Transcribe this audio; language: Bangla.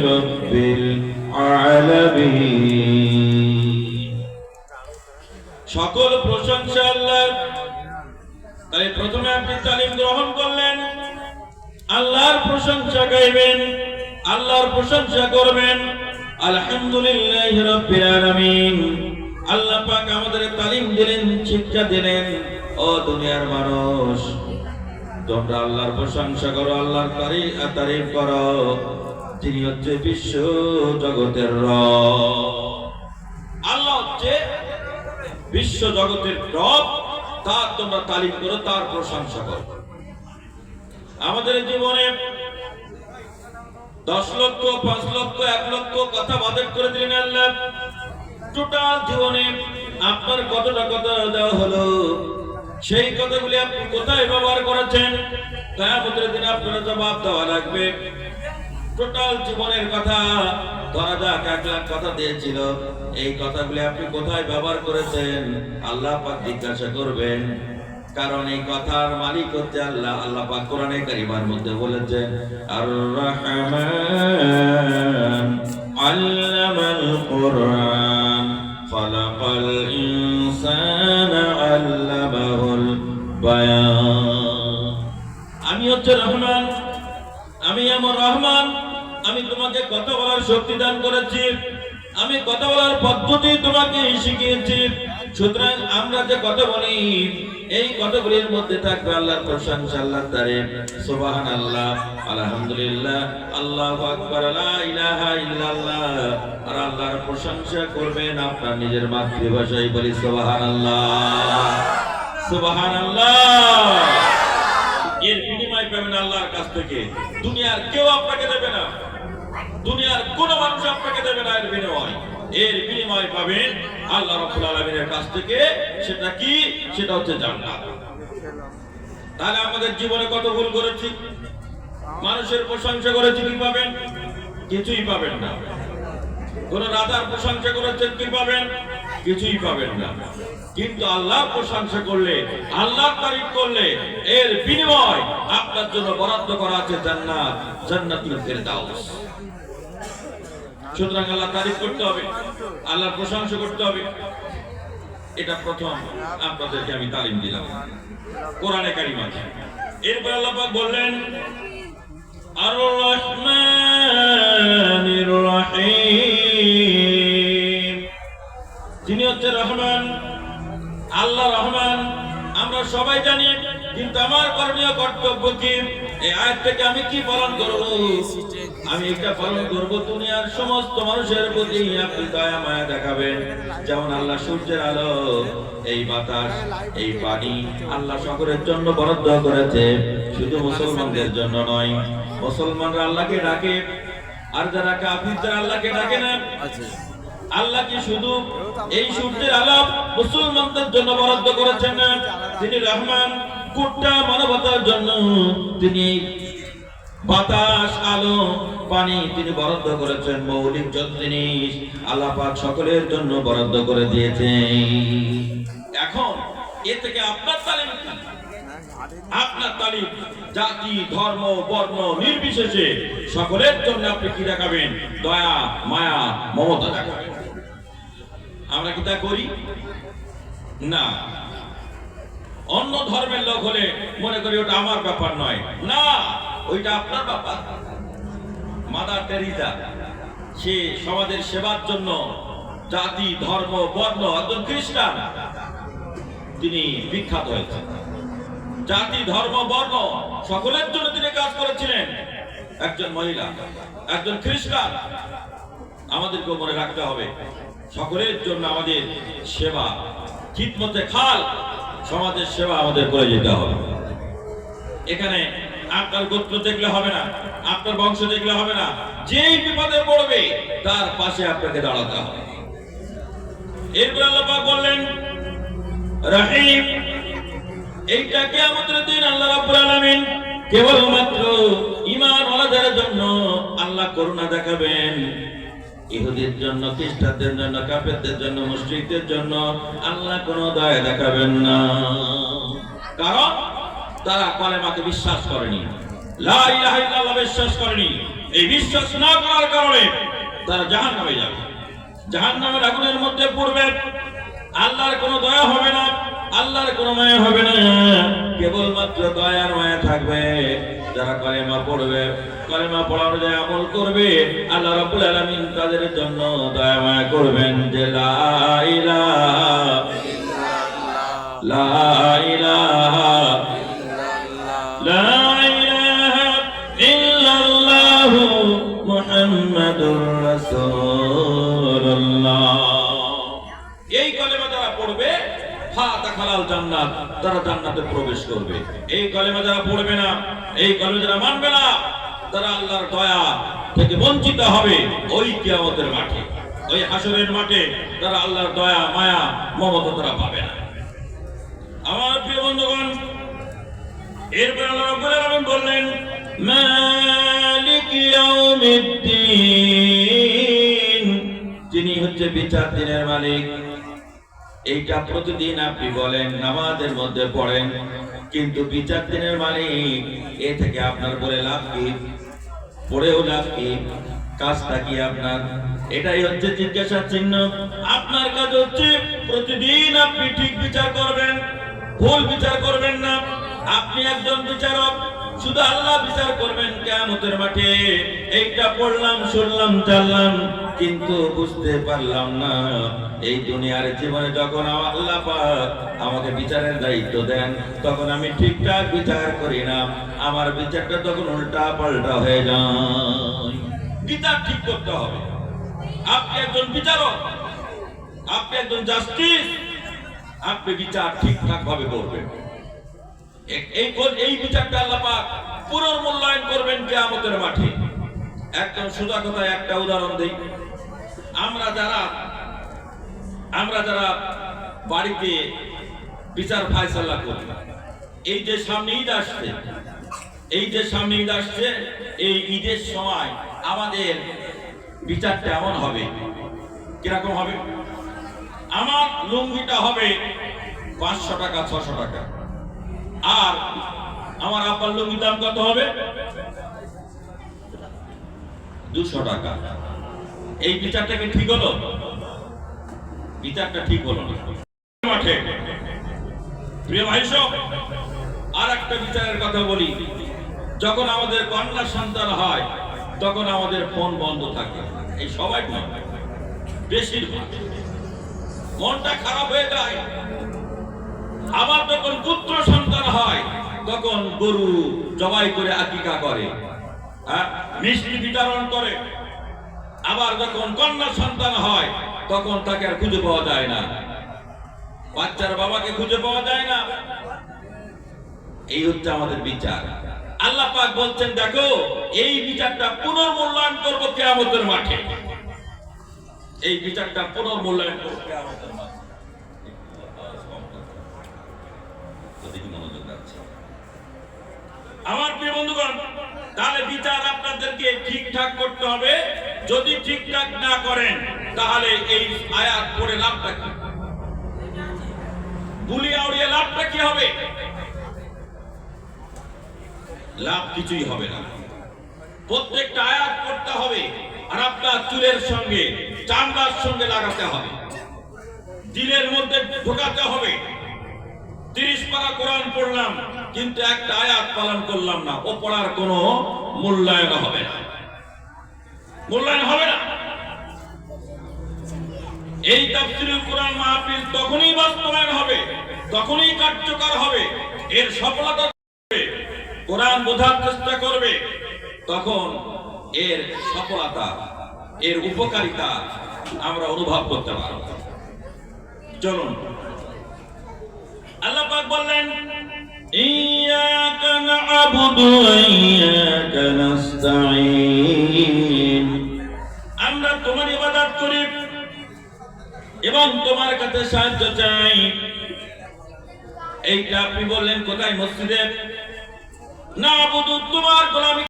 রব্বিল আলামিন। সকল প্রশংসা আল্লাহর। তাই প্রথমে আপনি তালিম গ্রহণ করলেন, আল্লাহর প্রশংসা গাইবেন, আল্লাহর প্রশংসা করবেন। আলহামদুলিল্লাহি রাব্বিল আলামিন। আল্লাহ পাক আমাদের তালিম দিলেন, শিক্ষা দিলেন, ও দুনিয়ার মানুষ তোমরা আল্লাহর প্রশংসা করো, আল্লাহর তারিফ করো। তিনি হচ্ছে বিশ্ব জগতের রব। আল্লাহ হচ্ছে বিশ্ব জগতের রব, তার তোমরা তালিম করো, তার প্রশংসা করো। আমাদের জীবনে 10 লক্ষ, 5 লক্ষ, 1 লক্ষ কথা বাজেট করে দিলেন আল্লাহ। টোটাল জীবনে আপনার কতটা কথা দেওয়া হলো, সেই কথাগুলি আপনি কোথায় ব্যবহার করেছেন, কিয়ামতের দিনে আপনার জবাব দেওয়া লাগবে। টোটাল জীবনের কথা ধরা যাক 1 লাখ কথা দিয়েছিল, এই কথাগুলি আপনি কোথায় ব্যবহার করেছেন আল্লাহ পাক জিজ্ঞাসা করবেন। কারণ এই কথার মালিক হচ্ছে আল্লাহ। আল্লাহ পাক কোরআনে কারিমার মধ্যে বলেছেন, আর রহমান আল্লামাল কুরআন খালাকাল ইনসানা আল্লামাহুল বায়ান। আমি হচ্ছে রহমান, আমি আমার রহমান। আমি তোমাকে কথা বলার শক্তি দান করেছি, আমি কথা বলার পদ্ধতি তোমাকে শিখিয়েছি। সুতরাং আমরা যে কথা বলি, এই কথাগুলির মধ্যে থাকবে আল্লাহর প্রশংসা, আল্লাহর তারিফ। সুবহানাল্লাহ, আলহামদুলিল্লাহ, আল্লাহু আকবার, লা ইলাহা ইল্লাল্লাহ। আর আল্লাহর প্রশংসা করবেন আপনার নিজের মাতৃভাষায়। বলি সুবহানাল্লাহ, সুবহানাল্লাহ। এর বিনিময় পাবেন আল্লাহর কাছ থেকে। দুনিয়ার কেউ আপনাকে দেবে না, দুনিয়ার কোন মানুষ আপনাকে দেবে না। এর বিনিময় পাবেন আল্লাহ রাব্বুল আলামিনের কাছ থেকে। সেটা কি? সেটা হচ্ছে জান্নাত। তাহলে আমাদের জীবনে কত ভুল করেছি, মানুষের প্রশংসা করেছি, কি পাবেন? কিছুই পাবেন না। কোন রাজার প্রশংসা করেছেন, কি পাবেন? কিছুই পাবেন না। কিন্তু আল্লাহর প্রশংসা করলে, আল্লাহর তারিফ করলে, এর বিনিময় আপনার জন্য বরাদ্দ করা আছে জান্নাত, জান্নাতুল ফেরদাউস। সুতরাং আল্লাহ তারিফ করতে হবে, আল্লাহর প্রশংসা করতে হবে। এটা প্রথম আপনাদেরকে আমি তালিম দিলাম কোরআনে কারিমা। এরপর আল্লাহ পাক বললেন, আর রহমানির রহিম। যিনি হচ্ছে রহমান, আল্লাহ রহমান আমরা সবাই জানি। কিন্তু আমার করণীয় কর্তব্য কি? এই আয়াত থেকে আমি কি পালন করব? আমি এটা পালন করব, দুনিয়ার সমস্ত মানুষের প্রতি আপনি দয়া মায়া দেখাবেন। যেমন আল্লাহ সূর্যের আলো, এই বাতাস, এই পানি আল্লাহ সকলের জন্য বরাদ্দ করেছে, শুধু মুসলমানদের জন্য নয়। মুসলমানরা আল্লাহকে ডাকে, আর যারা কাফির তারা আল্লাহকে ডাকে না। আল্লাহ কি শুধু এই সূর্যের আলো মুসলমানদের জন্য বরাদ্দ করেছেন না? তিনি রহমান, গোটা মানবতার জন্য তিনি বাতাস, আলো, পানি তিনি বরাদ্দ করেছেন। মৌলিক যত জিনিস আল্লাহ পাক সকলের জন্য বরাদ্দ করে দিয়েছেন। এখন এ থেকে আপনার তালিম কি? আপনার তালিম জাতি, ধর্ম, বর্ণ নির্বিশেষে সকলের জন্য আপনি কি দেখাবেন? দয়া, মায়া, মমতা দেখাবেন। আমরা কি তা করি না? অন্য ধর্মের লোক হলে মনে করি ওটা আমার ব্যাপার নয়, না, ওইটা আপনার ব্যাপার। মাদার টেরিজা, সে সমাজের সেবার জন্য জাতি, ধর্ম, বর্ণ, একজন খ্রিস্টান, তিনি বিখ্যাত হয়েছেন। জাতি, ধর্ম, বর্ণ সকলের জন্য তিনি কাজ করেছিলেন। একজন মহিলা, একজন খ্রিস্টান। আমাদেরকে মনে রাখতে হবে, সকলের জন্য আমাদের সেবা, খিদমতে খাল, সমাজের সেবা আমাদের করে যেতে হবে। এখানে আপনার গোত্র দেখলে হবে না, আপনার বংশ দেখলে হবে না। যেই বিপদে পড়বে তার পাশে আপনাকে দাঁড়াতে হবে। এরপর আল্লাহ পাক বললেন রহিম। এইটা কিয়ামতের দিন আল্লাহ রাব্বুল আলামিন কেবলমাত্র ঈমানওয়ালাদের জন্য আল্লাহ করুণা দেখাবেন। ইহুদির জন্য, খ্রিস্টানদের জন্য, কাফেরদের জন্য, মুশরিকদের জন্য আল্লাহ কোনো দয়া দেখাবেন না। কারণ তারা কালেমাকে বিশ্বাস করেনি, লা ইলাহা ইল্লাল্লাহ বিশ্বাস করেনি, এই বিশ্বাস না করার কারণে তারা জাহান্নামে যাবে, জাহান্নামের আগুনের মধ্যে পড়বে। আল্লাহর কোনো দয়া হবে না, আল্লাহর কোনো মায়া হবে না, কেবলমাত্র দয়ার মায়া থাকবে। যারা কালেমা পড়বে, কালেমা পড়ার যে আমল করবে, আল্লাহ রাব্বুল আলামিন তাদের জন্য দয়া মায়া করবেন। যে লা ইলাহা লা ইলাহা লা ইলাহা ইল্লাল্লাহ মুহাম্মাদুর রাসূলুল্লাহ। এই কালেমা যারা পড়বে ফাতাখালাল জান্নাত, তারা জান্নাতে প্রবেশ করবে। এই কালেমা যারা পড়বে না, এই কালেমা যারা মানবে না, তারা আল্লাহর দয়া থেকে বঞ্চিত হবে। ওই কিয়ামতের মাঠে, ওই হাসরের মাঠে তারা আল্লাহর দয়া মায়া মমতা তারা পাবে না। আমার প্রিয় বন্ধুগণ, এরপর আল্লাহ রাব্বুল আলামিন বললেন মালিক ইয়াউমিদ্দিন, যিনি হচ্ছে বিচার দিনের মালিক। এইটা প্রতিদিন আপনি বলেন, নামাজের মধ্যে পড়েন, কিন্তু বিচার দিনের মালিক এ থেকে আপনার বলে লাভ কি? পড়েও লাভ কি? কাজটা কি আপনার? এটাই হচ্ছে জিজ্ঞাসার চিহ্ন। আপনার কাজ হচ্ছে প্রতিদিন আপনি ঠিক বিচার করবেন, ভুল বিচার করবেন না। আপনি একজন বিচারক, শুধু আল্লাহ বিচার করবেন কিয়ামতের মাঠে। এইটা পড়লাম, শুনলাম, জানলাম, কিন্তু বুঝতে পারলাম না। এই দুনিয়ার জীবনে যখন আল্লাহ পাক আমাকে বিচারের দায়িত্ব দেন, তখন আমি ঠিকঠাক বিচার করি না। আমার বিচারটা তখন উল্টা পাল্টা হয়ে যায়। বিচার ঠিক করতে হবে। আপনি একজন বিচারক, আপনি একজন জাস্টিস, আপনি বিচার ঠিকঠাক ভাবে করবেন। এই বিচারটা আল্লাহ পাক পুনর্মূল্যায়ন করবেন কিয়ামতের মাঠে। একদম সোজা কথায় একটা উদাহরণ দেই। আমরা যারা বাড়িতে বিচার ফায়সালা করি, এই যে সামনে ঈদ আসছে, এই ঈদের সময় আমাদের বিচারটা এমন হবে। কিরকম হবে? আমার লুঙ্গিটা হবে 500 টাকা, 600 টাকা, আর আমার আব্বার লুঙ্গির দাম কত হবে? 200 টাকা। এই বিচারটা কি ঠিক হলো? বিচারটা ঠিক হলো না। মাঠে প্রিয় ভাই সব, আর একটা বিচারের কথা বলি। যখন আমাদের কন্যা সন্তান হয়, তখন আমাদের ফোন বন্ধ থাকে। এই সবাই নয়, বেশিরভাগ মনটা খারাপ হয়ে যায়। আবার যখন পুত্র সন্তান হয়, তখন গরু জবাই করে আকিকা করে, মিষ্টি বিতরণ করে। আবার যখন কন্যা সন্তান হয়, তখন তাকে আর খুঁজে পাওয়া যায় না, বাচ্চার বাবাকে খুঁজে পাওয়া যায় না। এই হচ্ছে আমাদের বিচার। আল্লাহ পাক বলছেন, দেখো এই বিচারটা পুনর্মূল্যায়ন করবো কিয়ামতের মাঠে। এই বিচারটা পুনর্মূল্যায়ন করবো কিয়ামতের মাঠে। আমার প্রিয় বন্ধুগণ, তাহলে বিচার আপনাদেরকে ঠিকঠাক করতে হবে। যদি ঠিকঠাক না করেন, তাহলে এই আয়াত পড়ে লাভটা কি? বুলি আউড়িয়ে লাভটা কি হবে? লাভ কিছুই হবে না। প্রত্যেকটা আয়াত পড়তে হবে, আর আপনার চুলের সঙ্গে, চামড়ার সঙ্গে লাগাতে হবে, দিলের মধ্যে ঢোকাতে হবে। 30 পারা কোরআন পড়লাম, কিন্তু একটা আয়াত পালন করলাম না, ও পড়ার কোনো মূল্যায়ন হবে না, মূল্যায়ন হবে না। এই তাফসীরুল কোরআন মাহফিল তখনই বাস্তবায়ন হবে, তখনই কার্যকর হবে, এর সফলতা হবে। কোরআন বোঝার চেষ্টা করবে, তখন এর সফলতা, এর উপকারিতা আমরা অনুভব করতে পারব। চলুন, আল্লাহ পাক বললেন, ইয়্যাকা না'বুদু ওয়া ইয়্যাকা নাস্তাঈন। আমরা তোমার ইবাদত করি এবং তোমার কাছে সাহায্য চাই। এইটা আপনি বললেন কোথায়? মসজিদে। না'বুদু, তোমার গোলামি